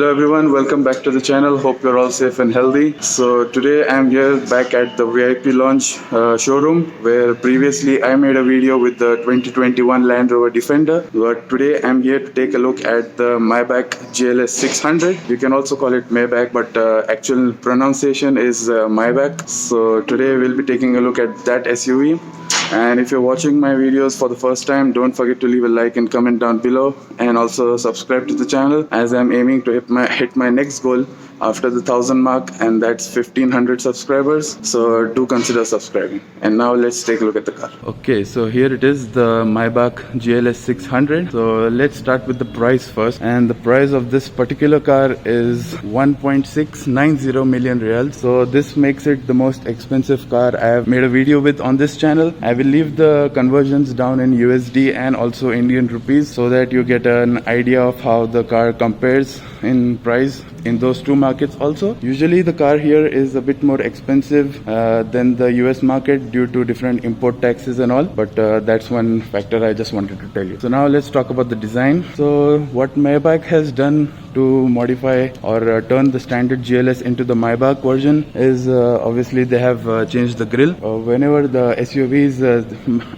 Hello everyone, welcome back to the channel. Hope you're all safe and healthy. So today I'm here back at the VIP launch showroom, where previously I made a video with the 2021 Land Rover Defender, but today I'm here to take a look at the Maybach GLS 600. You can also call it Maybach, but actual pronunciation is Maybach. So today we'll be taking a look at that SUV. And if you're watching my videos for the first time, don't forget to leave a like and comment down below, and also subscribe to the channel, as I'm aiming to hit my next goal after the 1000 mark, and that's 1500 subscribers. So do consider subscribing. And now let's take a look at the car. Okay, so here it is, the Maybach GLS 600. So let's start with the price first, and the price of this particular car is 1.690 million reals. So this makes it the most expensive car I have made a video with on this channel. I will leave the conversions down in USD and also Indian rupees, so that you get an idea of how the car compares in price in those two markets also. Usually the car here is a bit more expensive than the US market due to different import taxes and all, but that's one factor I just wanted to tell you. So now let's talk about the design. So what Maybach has done to modify or turn the standard GLS into the Maybach version is obviously they have changed the grille. Whenever the SUVs,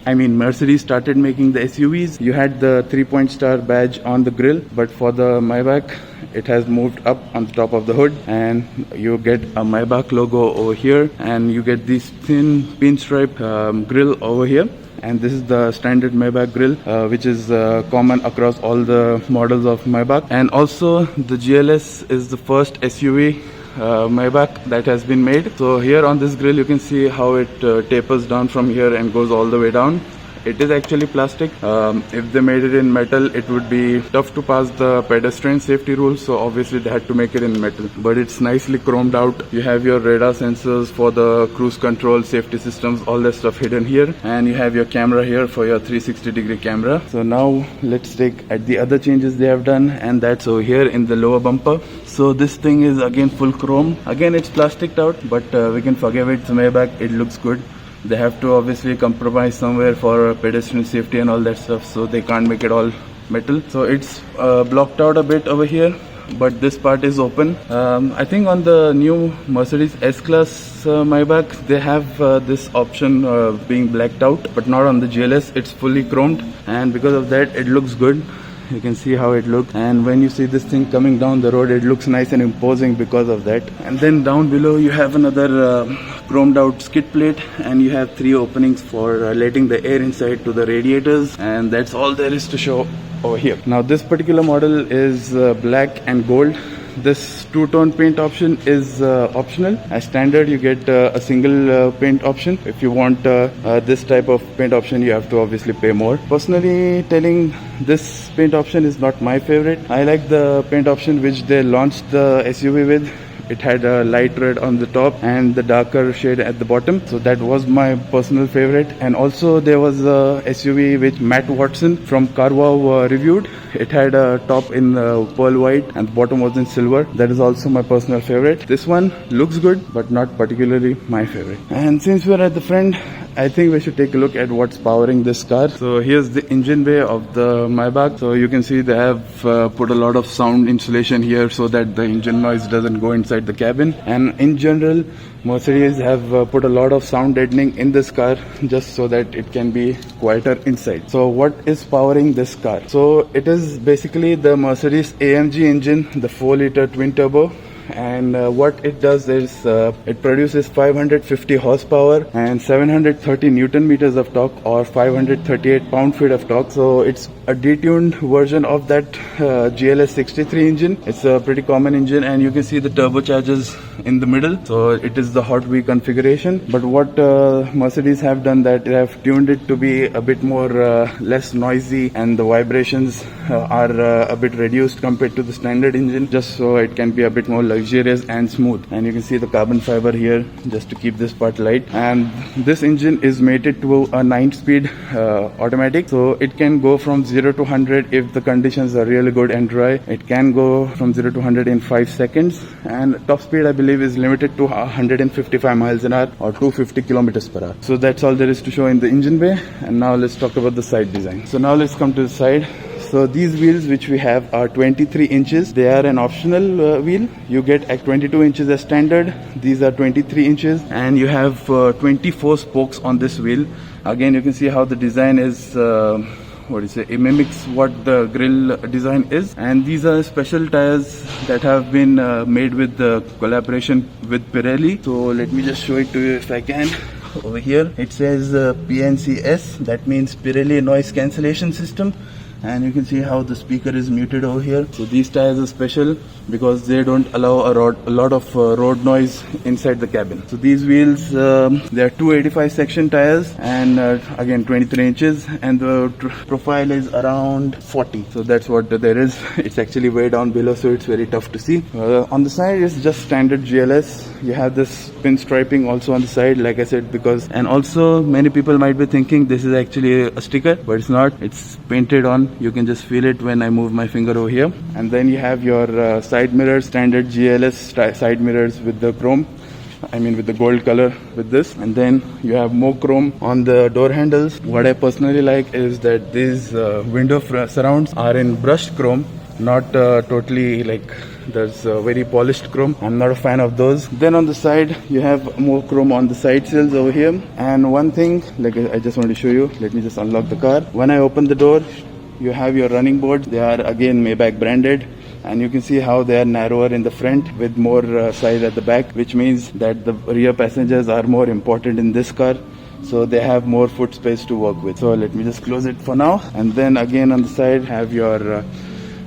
Mercedes started making the SUVs, you had the 3-point star badge on the grille, but for the Maybach it has moved up on the top of the hood, and you get a Maybach logo over here, and you get this thin pinstripe grille over here. And this is the standard Maybach grille, which is common across all the models of Maybach. And also the GLS is the first SUV Maybach that has been made. So here on this grille you can see how it tapers down from here and goes all the way down. It is actually plastic. If they made it in metal, it would be tough to pass the pedestrian safety rules, so obviously they had to make it in metal. But it's nicely chromed out. You have your radar sensors for the cruise control, safety systems, all that stuff hidden here. And you have your camera here for your 360-degree camera. So now let's take at the other changes they have done, and that's over here in the lower bumper. So this thing is again full chrome. Again, it's plasticed out, but we can forgive it. It's a Maybach, it looks good. They have to obviously compromise somewhere for pedestrian safety and all that stuff, so they can't make it all metal. So it's blocked out a bit over here, but this part is open. I think on the new Mercedes S-Class Maybach, they have this option being blacked out, but not on the GLS. It's fully chromed, and because of that it looks good. You can see how it looks, and when you see this thing coming down the road, it looks nice and imposing because of that. And then down below you have another chromed out skid plate, and you have 3 openings for letting the air inside to the radiators, and that's all there is to show over here. Now this particular model is black and gold. This two-tone paint option is optional. As standard you get a single paint option. If you want this type of paint option, you have to obviously pay more. Personally telling, this paint option is not my favorite. I like the paint option which they launched the SUV with. It had a light red on the top and the darker shade at the bottom, so that was my personal favorite. And also there was a SUV which Matt Watson from CarWow reviewed. It had a top in pearl white and the bottom was in silver. That is also my personal favorite. This one looks good, but not particularly my favorite. And since we're at the front, I think we should take a look at what's powering this car. So here's the engine bay of the Maybach. So you can see they have put a lot of sound insulation here so that the engine noise doesn't go inside the cabin. And in general, Mercedes have put a lot of sound deadening in this car just so that it can be quieter inside. So what is powering this car? So it is basically the Mercedes AMG engine, the 4-liter twin turbo. And what it does is it produces 550 horsepower and 730 newton meters of torque, or 538 pound-feet of torque. So it's a detuned version of that GLS 63 engine. It's a pretty common engine, and you can see the turbochargers in the middle. So it is the Hot V configuration. But what Mercedes have done, that they have tuned it to be a bit more less noisy, and the vibrations are a bit reduced compared to the standard engine, just so it can be a bit more luxurious and smooth. And you can see the carbon fiber here just to keep this part light. And this engine is mated to a 9-speed automatic, so it can go from 0 to 100 if the conditions are really good and dry. It can go from 0 to 100 in 5 seconds, and top speed I believe is limited to 155 miles an hour or 250 kilometers per hour. So that's all there is to show in the engine bay. And now let's talk about the side design. So now let's come to the side. So these wheels which we have are 23 inches. They are an optional wheel. You get at 22 inches as standard. These are 23 inches, and you have 24 spokes on this wheel. Again, you can see how the design is it mimics what the grill design is. And these are special tires that have been made with the collaboration with Pirelli. So let me just show it to you if I can. Over here it says PNCS, that means Pirelli noise cancellation system, and you can see how the speaker is muted over here. So these tires are special because they don't allow a lot of road noise inside the cabin. So these wheels, they are 285 section tires, and again 23 inches, and the profile is around 40. So that's what there is. It's actually way down below, so it's very tough to see. On the side is just standard GLS. You have this pinstriping also on the side, like I said, and also many people might be thinking this is actually a sticker, but it's not. It's painted on. You can just feel it when I move my finger over here. And then you have your side mirrors, standard GLS side mirrors with the chrome, with the gold color with this. And then you have more chrome on the door handles. What I personally like is that these window surrounds are in brushed chrome, not totally like there's very polished chrome. I'm not a fan of those. Then on the side you have more chrome on the side sills over here. And one thing, like I just want to show you, let me just unlock the car. When I open the door, you have your running boards. They are again Maybach branded, and you can see how they are narrower in the front with more size at the back, which means that the rear passengers are more important in this car, so they have more foot space to work with. So let me just close it for now. And then again on the side have your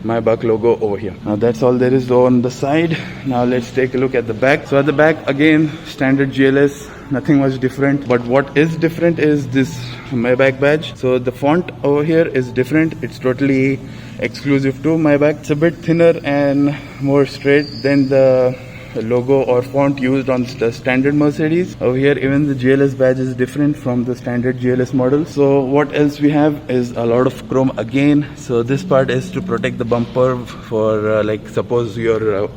Maybach logo over here. Now that's all there is on the side. Now let's take a look at the back. So at the back, again standard GLS, nothing much different, but what is different is this Maybach badge. So the font over here is different. It's totally exclusive to Maybach. It's a bit thinner and more straight than the logo or font used on the standard Mercedes. Over here even the GLS badge is different from the standard GLS model. So what else we have is a lot of chrome again. So this part is to protect the bumper for like suppose you're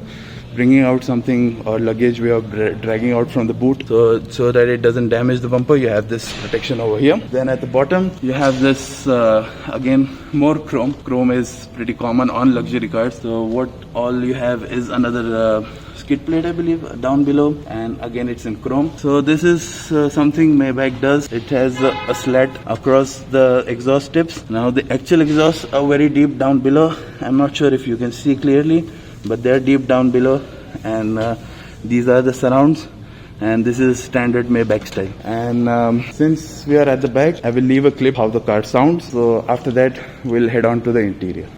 bringing out something or luggage we are dragging out from the boot, so that it doesn't damage the bumper. You have this protection over here. Then at the bottom you have this again more chrome. Chrome is pretty common on luxury cars. So what all you have is another skid plate, I believe, down below, and again it's in chrome. So this is something Maybach does. It has a slat across the exhaust tips. Now the actual exhausts are very deep down below. I'm not sure if you can see clearly, but they're deep down below, and these are the surrounds, and this is standard Maybach style. And since we are at the back, I will leave a clip how the car sounds. So after that we'll head on to the interior.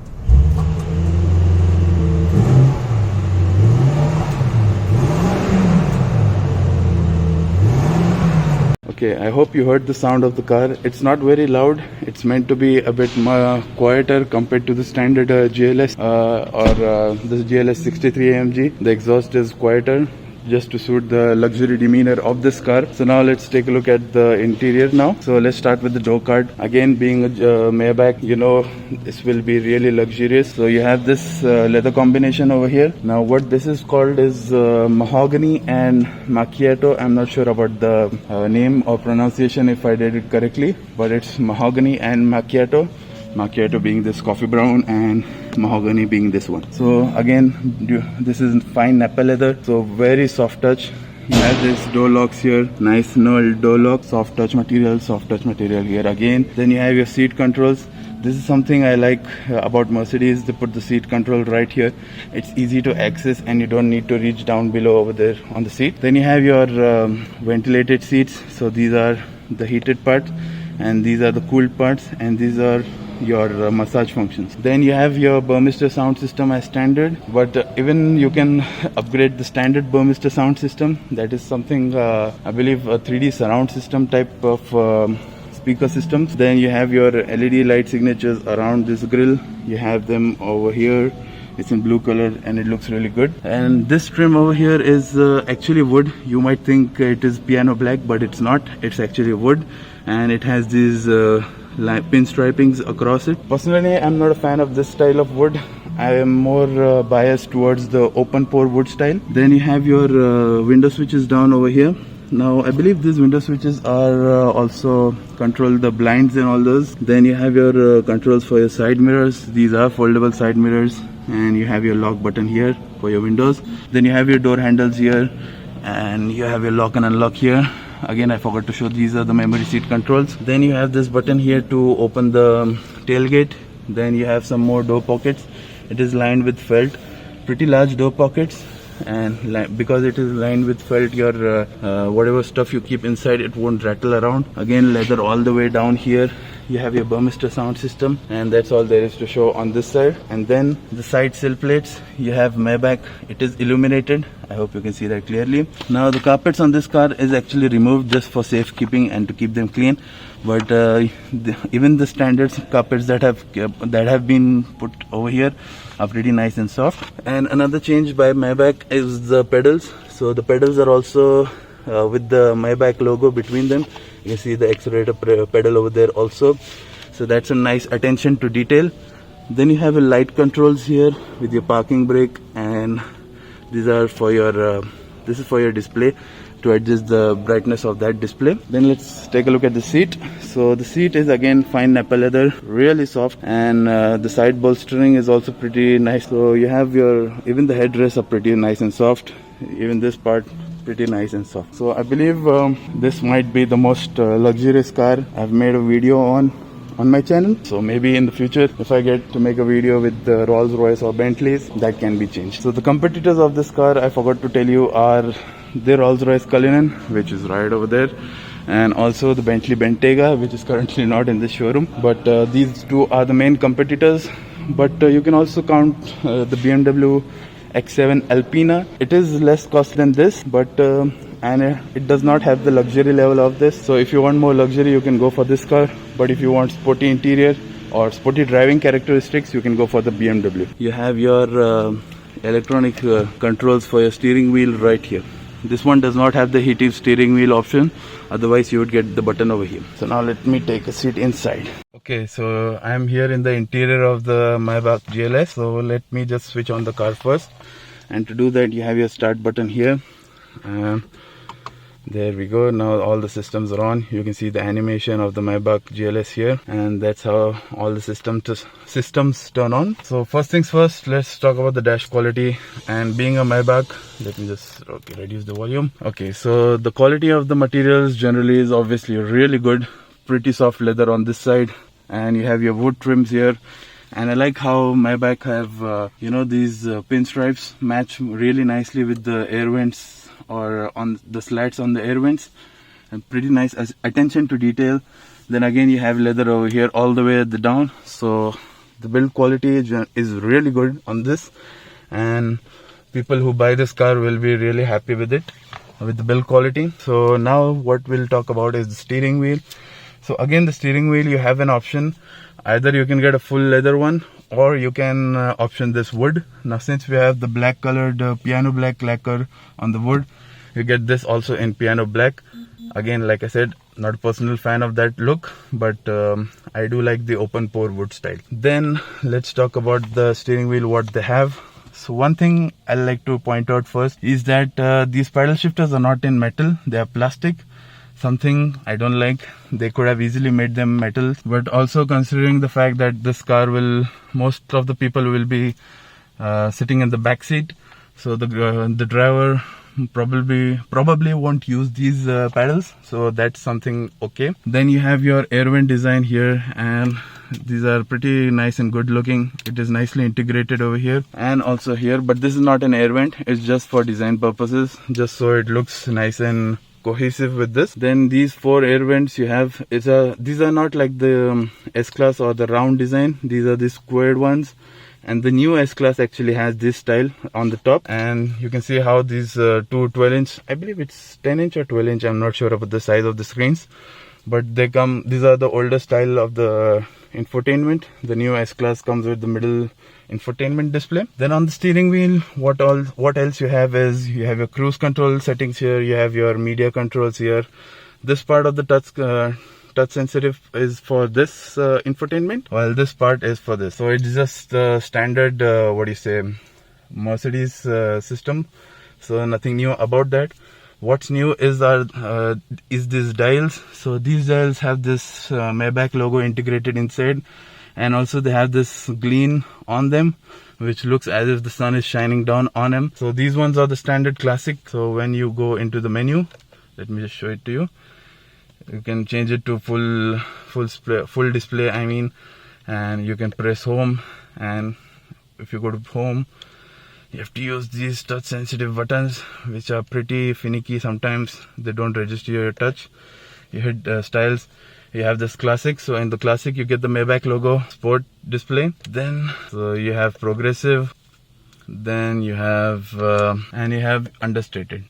Okay, I hope you heard the sound of the car. It's not very loud. It's meant to be a bit more quieter compared to the standard GLS or the GLS 63 AMG. The exhaust is quieter, just to suit the luxury demeanor of this car. So now let's take a look at the interior now. So let's start with the door card. Again, being a Maybach, you know this will be really luxurious. So you have this leather combination over here. Now what this is called is mahogany and macchiato. I'm not sure about the name or pronunciation if I did it correctly, but it's mahogany and macchiato. Macchiato being this coffee brown and mahogany being this one. So again, this is fine Napa leather, so very soft touch. You have this door locks here, nice knurled door lock, soft touch material here again. Then you have your seat controls. This is something I like about Mercedes. They put the seat control right here. It's easy to access and you don't need to reach down below over there on the seat. Then you have your ventilated seats. So these are the heated parts, and these are the cooled parts, and these are your massage functions. Then you have your Burmester sound system as standard, but even you can upgrade the standard Burmester sound system. That is something I believe a 3D surround system type of speaker systems. Then you have your LED light signatures around this grille. You have them over here. It's in blue color and it looks really good. And this trim over here is actually wood. You might think it is piano black, but it's not. It's actually wood, and it has these pinstripings across it. Personally, I'm not a fan of this style of wood. I am more biased towards the open pore wood style. Then you have your window switches down over here. Now I believe these window switches are also control the blinds and all those. Then you have your controls for your side mirrors. These are foldable side mirrors, and you have your lock button here for your windows. Then you have your door handles here, and you have your lock and unlock here. Again, I forgot to show, these are the memory seat controls. Then you have this button here to open the tailgate. Then you have some more door pockets. It is lined with felt, pretty large door pockets, and because it is lined with felt, your whatever stuff you keep inside, it won't rattle around. Again, leather all the way down here. You have your Burmester sound system, and that's all there is to show on this side. And then the side sill plates, you have Maybach. It is illuminated. I hope you can see that clearly. Now the carpets on this car is actually removed just for safekeeping and to keep them clean. But even the standard carpets that have been put over here are pretty nice and soft. And another change by Maybach is the pedals. So the pedals are also with the Maybach logo between them. You see the accelerator pedal over there also. So that's a nice attention to detail. Then you have a light controls here with your parking brake, and these are for your this is for your display to adjust the brightness of that display. Then let's take a look at the seat. So the seat is again fine Nappa leather, really soft, and the side bolstering is also pretty nice. So you have your, even the headrests are pretty nice and soft. Even this part pretty nice and soft. So I believe this might be the most luxurious car I've made a video on my channel. So maybe in the future, if I get to make a video with the Rolls-Royce or Bentleys, that can be changed. So the competitors of this car, I forgot to tell you, are the Rolls-Royce Cullinan, which is right over there, and also the Bentley Bentayga, which is currently not in this showroom. But these two are the main competitors. But you can also count the BMW X7 Alpina. It is less cost than this, but and it does not have the luxury level of this. So if you want more luxury, you can go for this car. But if you want sporty interior or sporty driving characteristics, you can go for the BMW. You have your electronic controls for your steering wheel right here. This one does not have the heated steering wheel option, otherwise you would get the button over here. So now let me take a seat inside. Okay, so I am here in the interior of the Maybach GLS. So let me just switch on the car first, and to do that you have your start button here. There we go. Now all the systems are on. You can see the animation of the Maybach GLS here, and that's how all the systems turn on. So first things first, let's talk about the dash quality. And being a Maybach, let me just reduce the volume. Okay, so the quality of the materials generally is obviously really good. Pretty soft leather on this side, and you have your wood trims here. And I like how Maybach have these pinstripes match really nicely with the air vents, or on the slats on the air vents, and pretty nice attention to detail. Then again you have leather over here all the way at the down. So the build quality is really good on this, and people who buy this car will be really happy with it, with the build quality. So now what we'll talk about is the steering wheel. So again, the steering wheel, you have an option. Either you can get a full leather one, or you can option this wood. Now since we have the black colored piano black lacquer on the wood, you get this also in piano black. Again, like I said, not a personal fan of that look, but I do like the open pore wood style. Then let's talk about the steering wheel, what they have. So one thing I like to point out first is that these paddle shifters are not in metal, they are plastic. Something I don't like. They could have easily made them metal, but also considering the fact that this car most of the people will be sitting in the back seat, so the driver probably won't use these paddles, so that's something okay. Then you have your air vent design here, and these are pretty nice and good looking. It is nicely integrated over here and also here, but this is not an air vent, it's just for design purposes, just so it looks nice and cohesive with this. Then these 4 air vents you have, these are not like the S-Class or the round design, these are the squared ones. And the new S-Class actually has this style on the top, and you can see how these two 12-inch, I believe it's 10-inch or 12-inch, I'm not sure about the size of the screens, but these are the older style of the infotainment. The new S-Class comes with the middle infotainment display. Then on the steering wheel, what else you have is, you have your cruise control settings here, you have your media controls here. This part of the touch sensitive is for this infotainment, while this part is for this. So it's just the standard Mercedes system, so nothing new about that. What's new is these dials. So these dials have this Maybach logo integrated inside, and also they have this gleam on them, which looks as if the sun is shining down on them. So these ones are the standard classic. So when you go into the menu, let me just show it to you. You can change it to full display, and you can press home. And if you go to home, you have to use these touch sensitive buttons, which are pretty finicky. Sometimes they don't register your touch. You hit styles, you have this classic. So in the classic you get the Maybach logo, sport display. Then so you have progressive, then you have and you have understated.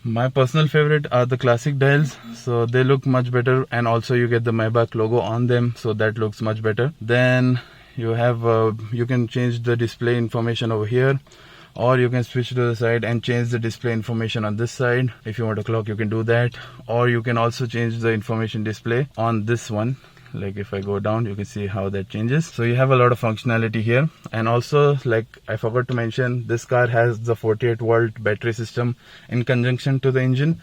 My personal favorite are the classic dials, so they look much better, and also you get the Maybach logo on them, so that looks much better. Then you have you can change the display information over here, or you can switch to the side and change the display information on this side. If you want a clock, you can do that, or you can also change the information display on this one. Like if I go down, you can see how that changes. So you have a lot of functionality here. And also, like I forgot to mention, this car has the 48-volt battery system in conjunction to the engine.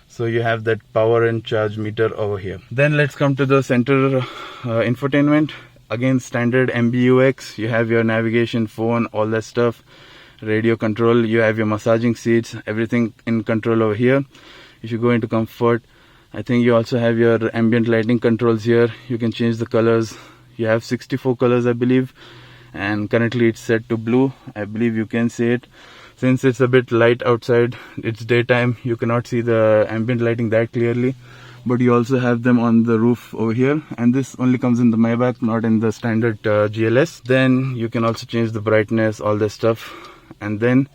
So you have that power and charge meter over here. Then let's come to the center infotainment. Again, standard MBUX. You have your navigation, phone, all that stuff, radio control. You have your massaging seats, everything in control over here. If you go into comfort, I think you also have your ambient lighting controls here. You can change the colors. You have 64 colors, I believe, and currently it's set to blue. I believe you can see it. Since it's a bit light outside, it's daytime, you cannot see the ambient lighting that clearly. But you also have them on the roof over here, and this only comes in the Maybach, not in the standard GLS. Then you can also change the brightness, all this stuff. And then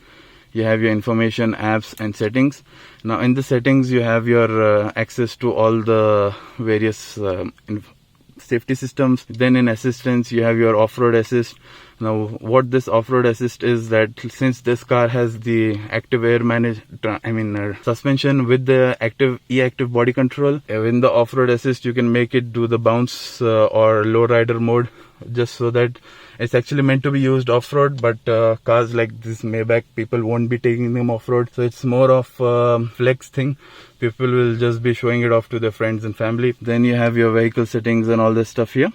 you have your information, apps and settings. Now in the settings you have your access to all the various safety systems. Then in assistance you have your off-road assist. Now what this off-road assist is that since this car has the active air suspension with the active body control, in the off-road assist you can make it do the bounce or low rider mode, just so that it's actually meant to be used off-road, but cars like this Maybach, people won't be taking them off-road. So it's more of a flex thing. People will just be showing it off to their friends and family. Then you have your vehicle settings and all this stuff here.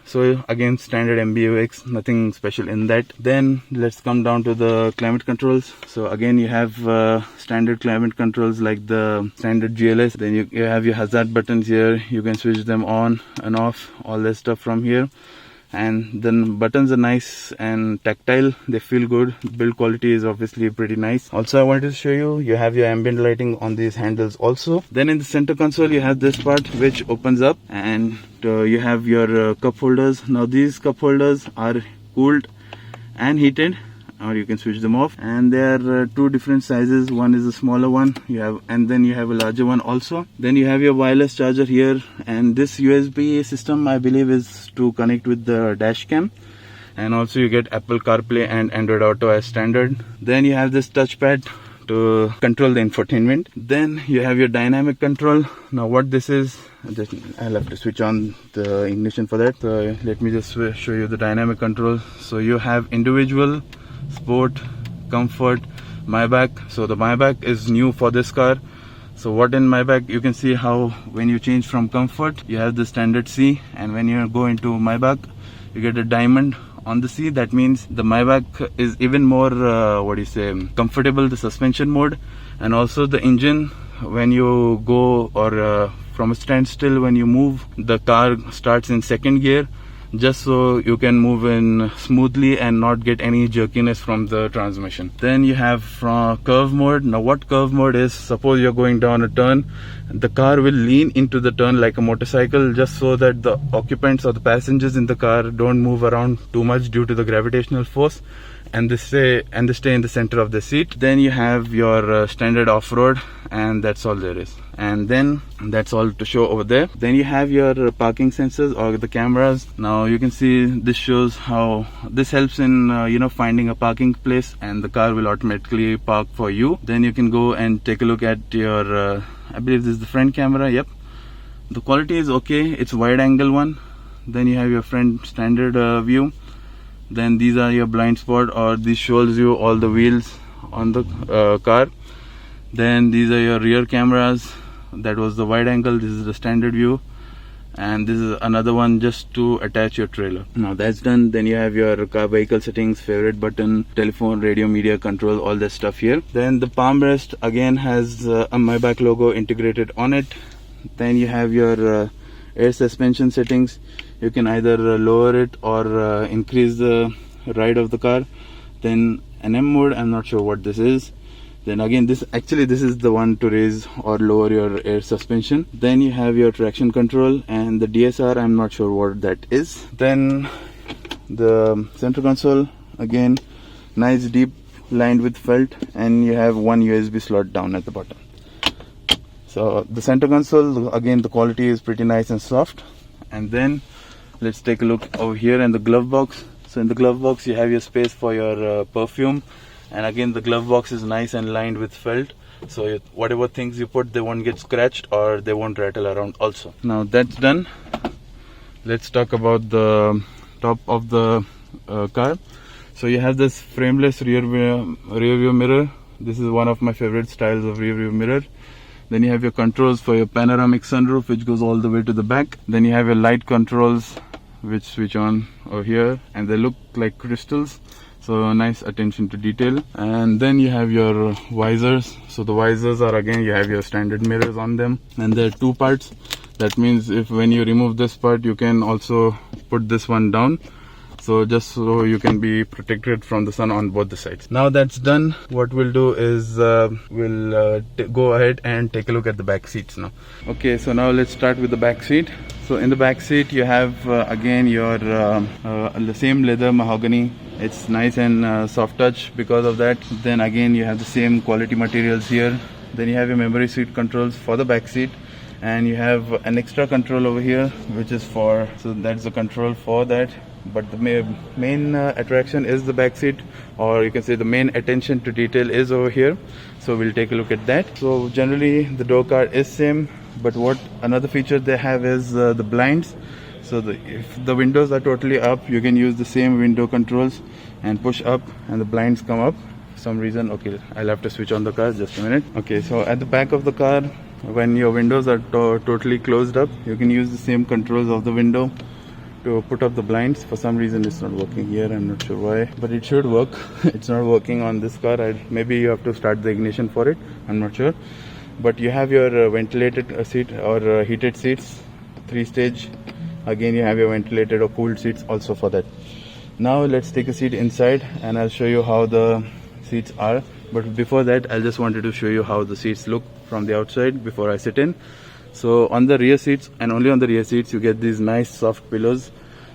So again, standard MBUX, nothing special in that. Then let's come down to the climate controls. So again, you have standard climate controls like the standard GLS. Then you have your hazard buttons here. You can switch them on and off, all this stuff from here. And then buttons are nice and tactile, they feel good. Build quality is obviously pretty nice. Also I wanted to show you have your ambient lighting on these handles also. Then in the center console you have this part which opens up, and you have your cup holders. Now these cup holders are cooled and heated, or you can switch them off, and there are two different sizes. One is a smaller one and then you have a larger one also. Then you have your wireless charger here, and this USB system I believe is to connect with the dash cam, and also you get Apple CarPlay and Android Auto as standard. Then you have this touchpad to control the infotainment. Then you have your dynamic control. Now what this is, I'll have to switch on the ignition for that. So let me just show you the dynamic control. So you have individual, sport, comfort, Maybach. So the Maybach is new for this car. So what in Maybach, you can see how when you change from comfort, you have the standard C, and when you go into Maybach, you get a diamond on the C. That means the Maybach is even more comfortable, the suspension mode. And also the engine, when you go or from a standstill, when you move, the car starts in second gear, just so you can move in smoothly and not get any jerkiness from the transmission. Then you have curve mode. Now what curve mode is, suppose you're going down a turn, the car will lean into the turn like a motorcycle, just so that the occupants or the passengers in the car don't move around too much due to the gravitational force, and they stay in the center of the seat. Then you have your standard off-road, and that's all there is. And then that's all to show over there. Then you have your parking sensors or the cameras. Now you can see this shows how this helps in finding a parking place, and the car will automatically park for you. Then you can go and take a look at your I believe this is the front camera. Yep, the quality is okay, it's wide angle one. Then you have your front standard view. Then these are your blind spot, or this shows you all the wheels on the car. Then these are your rear cameras. That was the wide angle, this is the standard view, and this is another one just to attach your trailer. Now that's done. Then you have your car vehicle settings, favorite button, telephone, radio, media control, all that stuff here. Then the palm rest again has a Maybach logo integrated on it. Then you have your air suspension settings. You can either lower it or increase the ride of the car. Then NM mode, I'm not sure what this is. Then again, this is the one to raise or lower your air suspension. Then you have your traction control and the DSR, I'm not sure what that is. Then the center console, again nice deep lined with felt, and you have one USB slot down at the bottom. So the center console, again the quality is pretty nice and soft. And then let's take a look over here in the glove box. So in the glove box you have your space for your perfume, and again the glove box is nice and lined with felt, so whatever things you put, they won't get scratched or they won't rattle around also. Now that's done. Let's talk about the top of the car. So you have this frameless rear view mirror. This is one of my favorite styles of rear view mirror. Then you have your controls for your panoramic sunroof, which goes all the way to the back. Then you have your light controls which switch on over here, and they look like crystals, so nice attention to detail. And then you have your visors. So the visors are, again, you have your standard mirrors on them, and there are two parts. That means if when you remove this part, you can also put this one down, so just so you can be protected from the sun on both the sides. Now that's done, what we'll do is we'll go ahead and take a look at the back seats now. Okay, so now let's start with the back seat. So in the back seat you have again your the same leather mahogany. It's nice and soft touch because of that. Then again you have the same quality materials here. Then you have your memory seat controls for the back seat, and you have an extra control over here which is for, so that's the control for that. But the main attraction is the back seat, or you can say the main attention to detail is over here. So we'll take a look at that. So generally the door card is same, but what another feature they have is the blinds. So if the windows are totally up, you can use the same window controls and push up and the blinds come up. For some reason, okay, I'll have to switch on the car, just a minute. Okay, so at the back of the car, when your windows are totally closed up, you can use the same controls of the window to put up the blinds. For some reason it's not working here, I'm not sure why, but it should work. It's not working on this car. Maybe you have to start the ignition for it, I'm not sure. But you have your ventilated seat or heated seats, 3-stage. Again you have your ventilated or cooled seats also for that. Now let's take a seat inside and I'll show you how the seats are. But before that, I just wanted to show you how the seats look from the outside before I sit in. So on the rear seats, and only on the rear seats, you get these nice soft pillows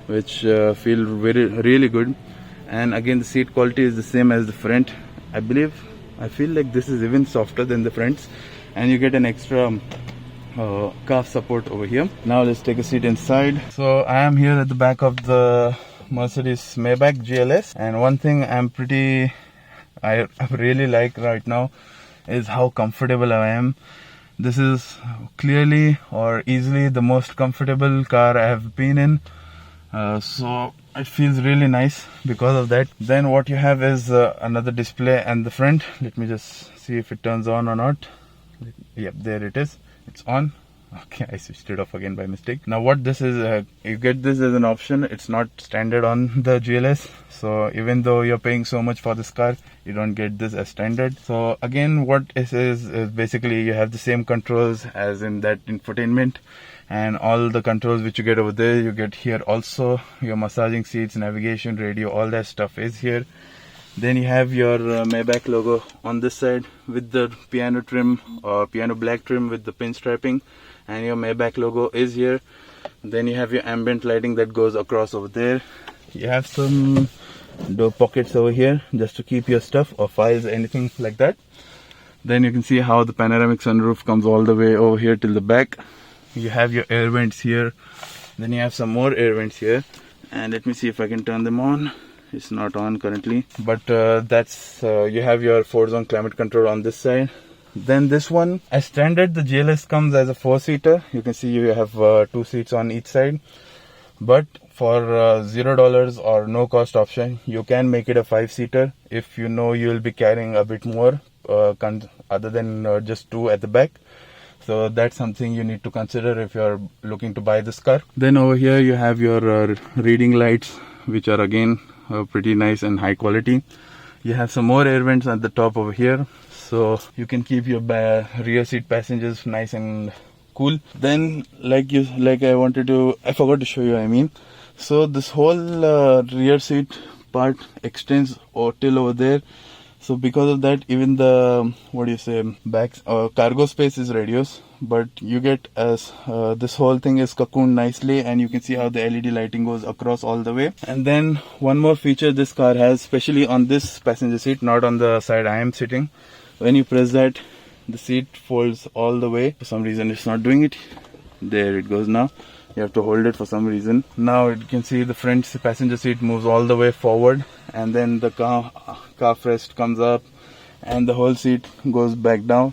which feel really good. And again the seat quality is the same as the front. I feel like this is even softer than the fronts, and you get an extra calf support over here. Now let's take a seat inside. So I am here at the back of the Mercedes Maybach GLS, and one thing I really like right now is how comfortable I am. This is clearly or easily the most comfortable car I have been in, so it feels really nice because of that. Then what you have is another display and the front. Let me just see if it turns on or not. Yep, there it is, it's on. Okay, I switched it off again by mistake. Now what this is, you get this as an option. It's not standard on the GLS, so even though you're paying so much for this car, you don't get this as standard. So again, what this is basically you have the same controls as in that infotainment, and all the controls which you get over there, you get here also. Your massaging seats, navigation, radio, all that stuff is here. Then you have your Maybach logo on this side with the piano trim or piano black trim with the pinstriping, and your Maybach logo is here. Then you have your ambient lighting that goes across over there. You have some door pockets over here just to keep your stuff or files, anything like that. Then you can see how the panoramic sunroof comes all the way over here till the back. You have your air vents here. Then you have some more air vents here, and let me see if I can turn them on. It's not on currently, but that's you have your 4-zone climate control on this side. Then this one, as standard, the GLS comes as a 4-seater. You can see you have 2 seats on each side, but for $0 or no cost option, you can make it a 5-seater if you know you'll be carrying a bit more other than just two at the back. So that's something you need to consider if you're looking to buy this car. Then over here you have your reading lights, which are again pretty nice and high quality. You have some more air vents at the top over here, so you can keep your rear seat passengers nice and cool. Then I forgot to show you, so this whole rear seat part extends till over there. So because of that, even the back cargo space is reduced, but you get as this whole thing is cocooned nicely, and you can see how the LED lighting goes across all the way. And then one more feature this car has, especially on this passenger seat, not on the side I am sitting. When you press that, the seat folds all the way. For some reason it's not doing it. There it goes now. You have to hold it for some reason. Now you can see the front passenger seat moves all the way forward, and then the car rest comes up and the whole seat goes back down.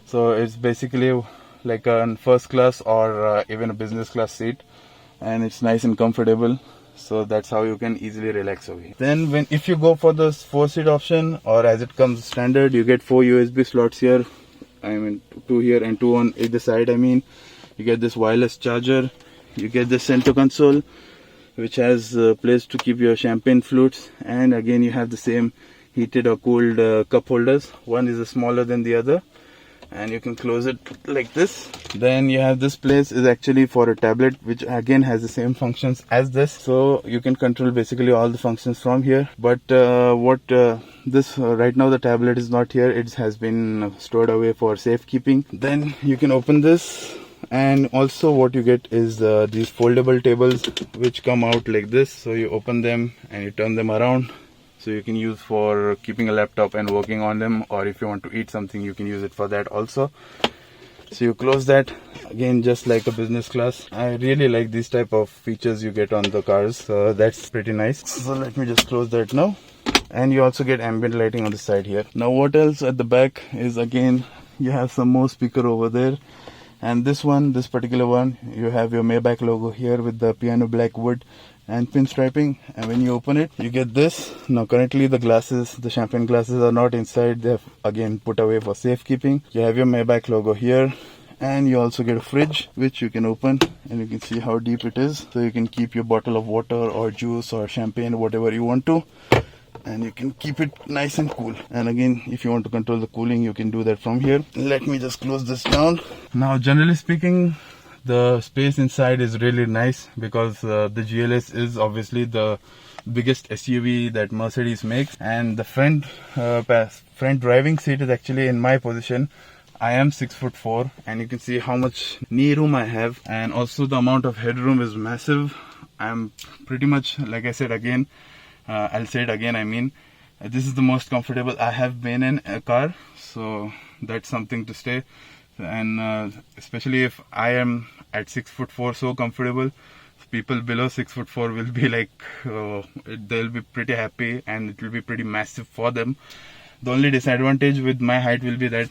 So it's basically like a first class or even a business class seat, and it's nice and comfortable. So that's how you can easily relax over here. Then if you go for the 4-seat option, or as it comes standard, you get 4 USB slots here. 2 here and 2 on either side. You get this wireless charger. You get the center console, which has a place to keep your champagne flutes, and again you have the same heated or cooled cup holders. One is smaller than the other, and you can close it like this. Then you have this place is actually for a tablet, which again has the same functions as this, so you can control basically all the functions from here. But right now the tablet is not here. It has been stored away for safekeeping. Then you can open this, and also what you get is these foldable tables which come out like this. So you open them and you turn them around, so you can use for keeping a laptop and working on them, or if you want to eat something, you can use it for that also. So you close that, again just like a business class. I really like these type of features you get on the cars, so that's pretty nice. So let me just close that now. And you also get ambient lighting on the side here. Now what else at the back is, again you have some more speaker over there. And this particular one, you have your Maybach logo here with the piano black wood and pinstriping. And when you open it, you get this. Now currently the champagne glasses are not inside. They've again put away for safekeeping. You have your Maybach logo here, and you also get a fridge which you can open, and you can see how deep it is. So you can keep your bottle of water or juice or champagne, whatever you want to, and you can keep it nice and cool. And again, if you want to control the cooling, you can do that from here. Let me just close this down. Now generally speaking, the space inside is really nice, because the GLS is obviously the biggest SUV that Mercedes makes, and the front driving seat is actually in my position. I am 6'4", and you can see how much knee room I have, and also the amount of headroom is massive. I'm pretty much, like I said again, I'll say it again, this is the most comfortable I have been in a car, so that's something to stay. And especially if I am at 6'4", so comfortable, people below 6'4" will be like, they'll be pretty happy, and it will be pretty massive for them. The only disadvantage with my height will be that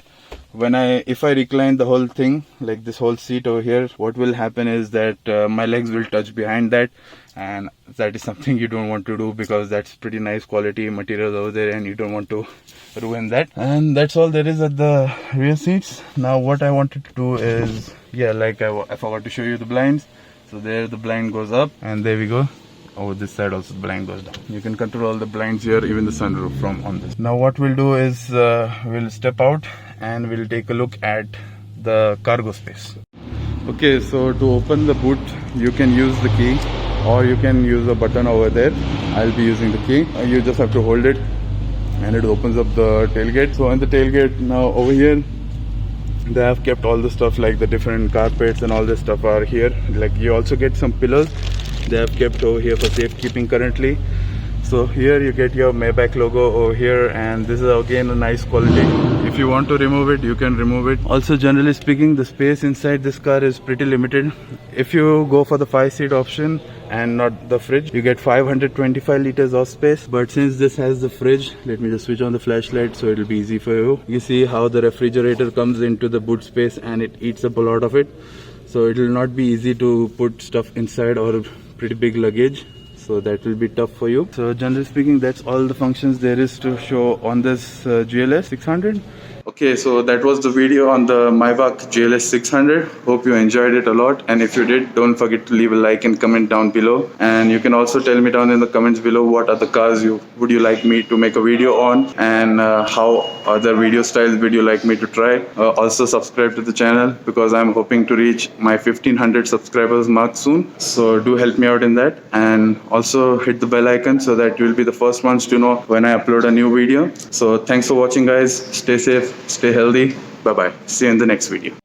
if I recline the whole thing, like this whole seat over here, what will happen is that my legs will touch behind that, and that is something you don't want to do, because that's pretty nice quality materials over there, and you don't want to ruin that. And that's all there is at the rear seats. Now what I wanted to do is, I forgot to show you the blinds. So there the blind goes up, and there we go. Over this side also the blind goes down. You can control all the blinds here, even the sunroof from on this. Now what we'll do is we'll step out and we'll take a look at the cargo space. Okay, so to open the boot, you can use the key, or you can use a button over there. I'll be using the key. You just have to hold it, and it opens up the tailgate. So on the tailgate, now over here, they have kept all the stuff, like the different carpets and all this stuff are here. Like you also get some pillows they have kept over here for safekeeping currently. So here you get your Maybach logo over here, and this is again a nice quality. If you want to remove it, you can remove it. Also, generally speaking, the space inside this car is pretty limited. If you go for the 5-seat option and not the fridge, you get 525 liters of space. But since this has the fridge, let me just switch on the flashlight so it'll be easy for you. You see how the refrigerator comes into the boot space and it eats up a lot of it. So it will not be easy to put stuff inside, or pretty big luggage. so that will be tough for you. So generally speaking, that's all the functions there is to show on this GLS 600. Okay, so that was the video on the Maybach GLS 600. Hope you enjoyed it a lot, and if you did, don't forget to leave a like and comment down below. And you can also tell me down in the comments below what other cars would you like me to make a video on, and how other video styles would you like me to try. Also subscribe to the channel, because I'm hoping to reach my 1500 subscribers mark soon, so do help me out in that. And also hit the bell icon so that you will be the first ones to know when I upload a new video. So thanks for watching, guys. Stay safe, stay healthy. Bye bye. See you in the next video.